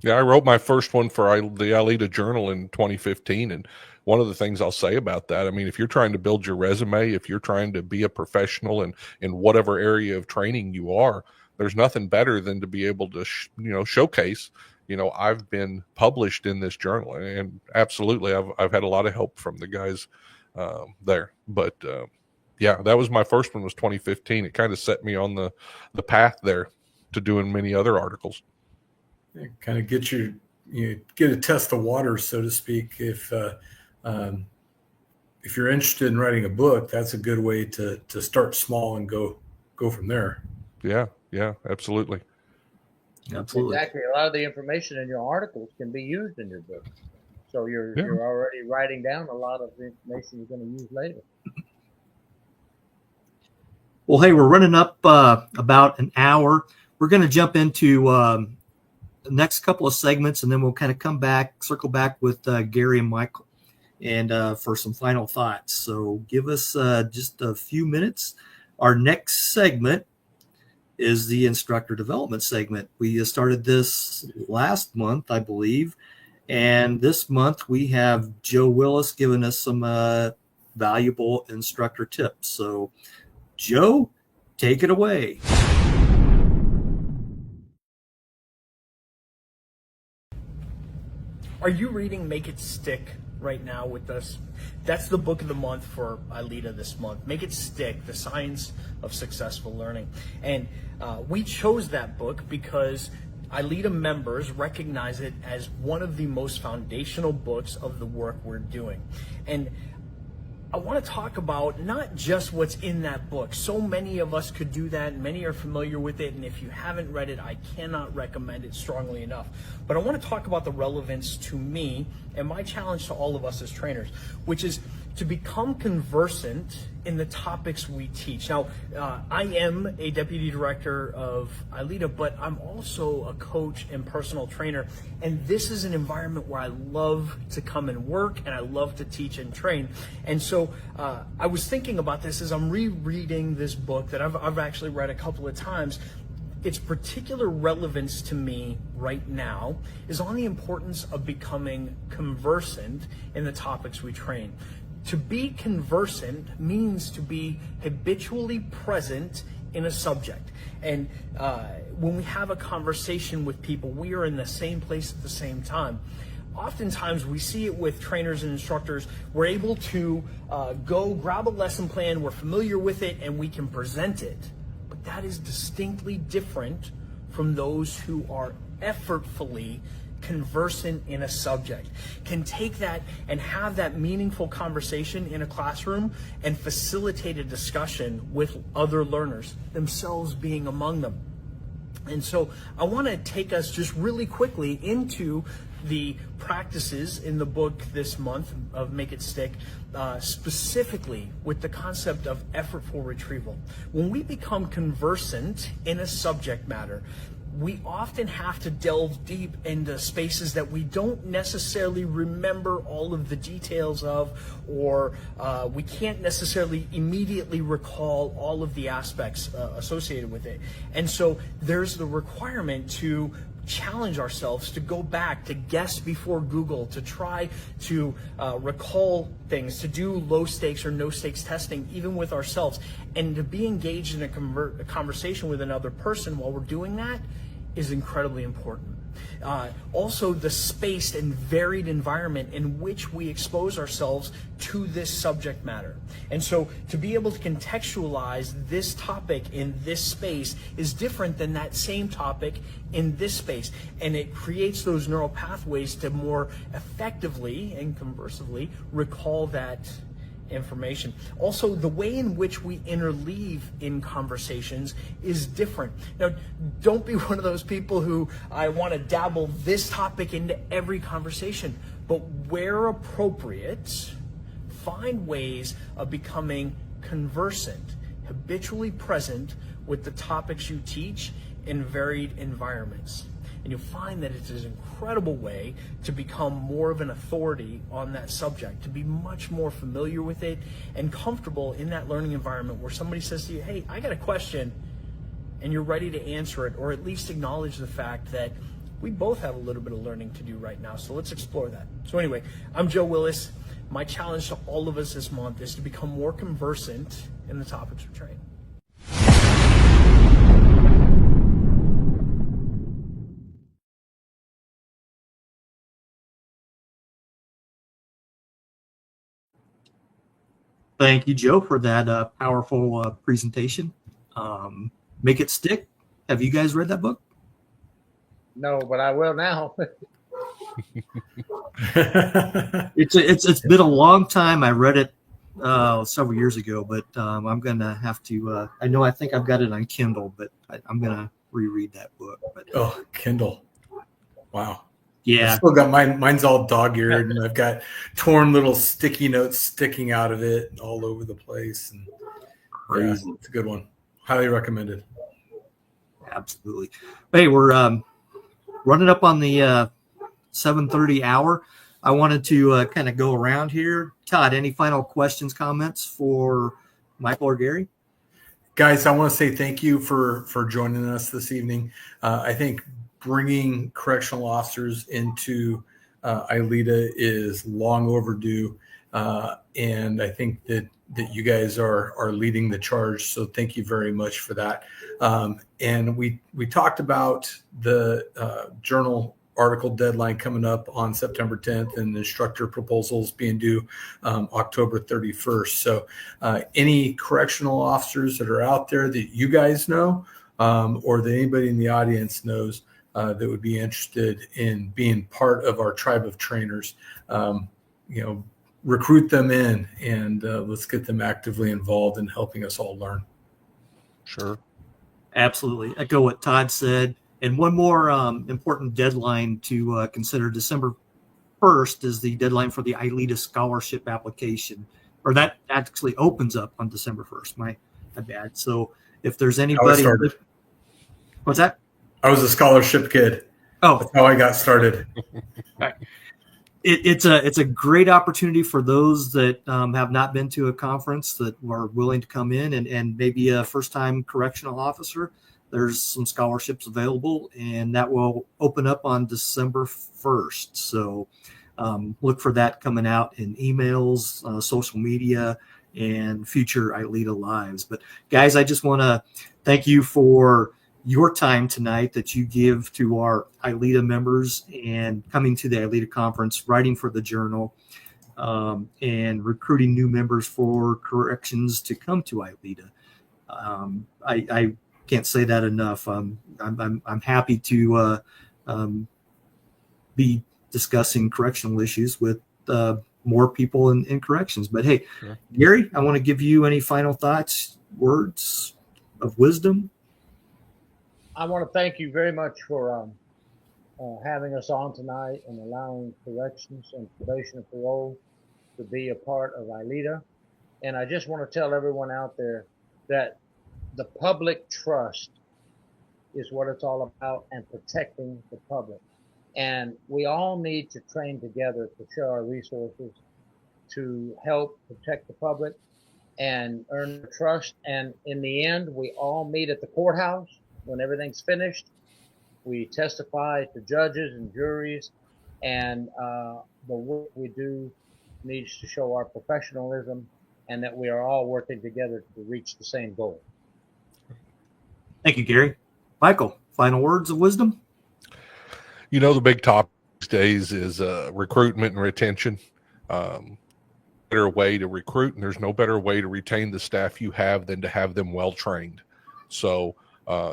yeah, I wrote my first one for the ILEETA journal in 2015, and one of the things I'll say about that, I mean, if you're trying to build your resume, if you're trying to be a professional in whatever area of training you are, there's nothing better than to be able to showcase, I've been published in this journal. And absolutely, I've had a lot of help from the guys there. But yeah, that was my first one, was 2015. It kind of set me on the path there to doing many other articles. Kind of get get a test the waters, so to speak. If you're interested in writing a book, that's a good way to start small and go from there. Yeah, absolutely. Absolutely. Exactly. A lot of the information in your articles can be used in your book. So you're already writing down a lot of the information you're going to use later. Well, hey, we're running up about an hour. We're going to jump into the next couple of segments, and then we'll kind of circle back with Gary and Michael, and for some final thoughts. So give us just a few minutes. Our next segment is the instructor development segment. We started this last month, I believe, and this month we have Joe Willis giving us some valuable instructor tips. So, Joe, take it away. Are you reading Make It Stick right now with us? That's the book of the month for ILEETA this month. Make It Stick, The Science of Successful Learning. And we chose that book because ILEETA members recognize it as one of the most foundational books of the work we're doing. And I want to talk about not just what's in that book. So many of us could do that, and many are familiar with it, and if you haven't read it, I cannot recommend it strongly enough. But I want to talk about the relevance to me and my challenge to all of us as trainers, which is to become conversant in the topics we teach. Now, I am a deputy director of ILEETA, but I'm also a coach and personal trainer, and this is an environment where I love to come and work, and I love to teach and train. And so I was thinking about this as I'm rereading this book that I've actually read a couple of times. Its particular relevance to me right now is on the importance of becoming conversant in the topics we train. To be conversant means to be habitually present in a subject. And when we have a conversation with people, we are in the same place at the same time. Oftentimes we see it with trainers and instructors. We're able to go grab a lesson plan, we're familiar with it, and we can present it. But that is distinctly different from those who are effortfully conversant in a subject, can take that and have that meaningful conversation in a classroom and facilitate a discussion with other learners, themselves being among them. And so I want to take us just really quickly into the practices in the book this month of Make It Stick, specifically with the concept of effortful retrieval. When we become conversant in a subject matter, we often have to delve deep into spaces that we don't necessarily remember all of the details of, or we can't necessarily immediately recall all of the aspects associated with it. And so there's the requirement to challenge ourselves to go back, to guess before Google, to try to recall things, to do low stakes or no stakes testing, even with ourselves, and to be engaged in a conversation with another person while we're doing that is incredibly important. Also, the spaced and varied environment in which we expose ourselves to this subject matter. And so to be able to contextualize this topic in this space is different than that same topic in this space. And it creates those neural pathways to more effectively and conversely recall that information. Also, the way in which we interleave in conversations is different. Now, don't be one of those people who I want to dabble this topic into every conversation, but where appropriate, find ways of becoming conversant, habitually present with the topics you teach in varied environments. And you'll find that it's an incredible way to become more of an authority on that subject, to be much more familiar with it and comfortable in that learning environment where somebody says to you, hey, I got a question, and you're ready to answer it, or at least acknowledge the fact that we both have a little bit of learning to do right now, so let's explore that. So anyway, I'm Joe Willis. My challenge to all of us this month is to become more conversant in the topics we train. Thank you, Joe, for that powerful presentation. Make It Stick. Have you guys read that book? No, but I will now. It's been a long time. I read it several years ago, but I'm gonna have to. I think I've got it on Kindle, but I'm gonna reread that book. But Oh, Kindle. Wow. yeah, I've still got mine. Mine's all dog-eared, and I've got torn little sticky notes sticking out of it all over the place. And yeah, it's a good one. Highly recommended. absolutely. Hey, we're running up on the 7:30 hour. I wanted to kind of go around here. Todd, any final questions, comments for Michael or Gary? Guys, I want to say thank you for joining us this evening. I think bringing correctional officers into ILEETA is long overdue, and I think that you guys are leading the charge. So thank you very much for that. And we talked about the journal article deadline coming up on September 10th and the instructor proposals being due October 31st. So any correctional officers that are out there that you guys know or that anybody in the audience knows that would be interested in being part of our tribe of trainers, recruit them in, and let's get them actively involved in helping us all learn. Sure. Absolutely. Echo what Todd said. And one more important deadline to consider: December 1st is the deadline for the ILEETA scholarship application, or that actually opens up on December 1st. My bad. So if there's anybody, what's that? I was a scholarship kid. Oh, that's how I got started. Right. It's a great opportunity for those that have not been to a conference that are willing to come in, and maybe a first-time correctional officer. There's some scholarships available, and that will open up on December 1st. So look for that coming out in emails, social media, and future ILEETA Lives. But guys, I just want to thank you for your time tonight that you give to our ILEETA members and coming to the ILEETA conference, writing for the journal, and recruiting new members for corrections to come to ILEETA. I can't say that enough. I'm happy to be discussing correctional issues with more people in corrections. But hey, sure. Gary, I want to give you any final thoughts, words of wisdom. I want to thank you very much for having us on tonight and allowing corrections and probation and parole to be a part of ILEETA. And I just want to tell everyone out there that the public trust is what it's all about, and protecting the public. And we all need to train together to share our resources to help protect the public and earn their trust. And in the end, we all meet at the courthouse. When everything's finished, we testify to judges and juries, and the work we do needs to show our professionalism and that we are all working together to reach the same goal. Thank you, Gary. Michael, final words of wisdom? You know, the big topic these days is recruitment and retention. Better way to recruit, and there's no better way to retain the staff you have than to have them well trained. So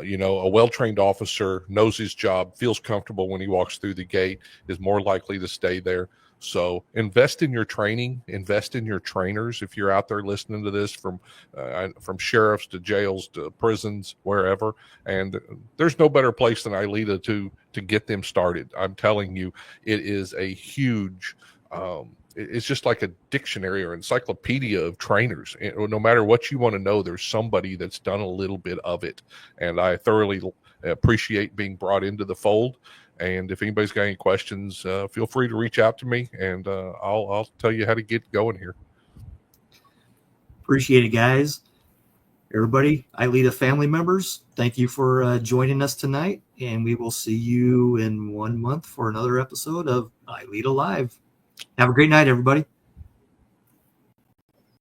you know, a well-trained officer knows his job, feels comfortable when he walks through the gate, is more likely to stay there. So invest in your training, invest in your trainers. If you're out there listening to this, from sheriffs to jails to prisons, wherever, and there's no better place than ILEETA to get them started. I'm telling you, it is a huge it's just like a dictionary or encyclopedia of trainers. No matter what you want to know, there's somebody that's done a little bit of it. And I thoroughly appreciate being brought into the fold. And if anybody's got any questions, feel free to reach out to me, and I'll tell you how to get going here. Appreciate it, guys. Everybody, ILEETA family members, thank you for joining us tonight. And we will see you in 1 month for another episode of ILEETA Live. Have a great night, everybody.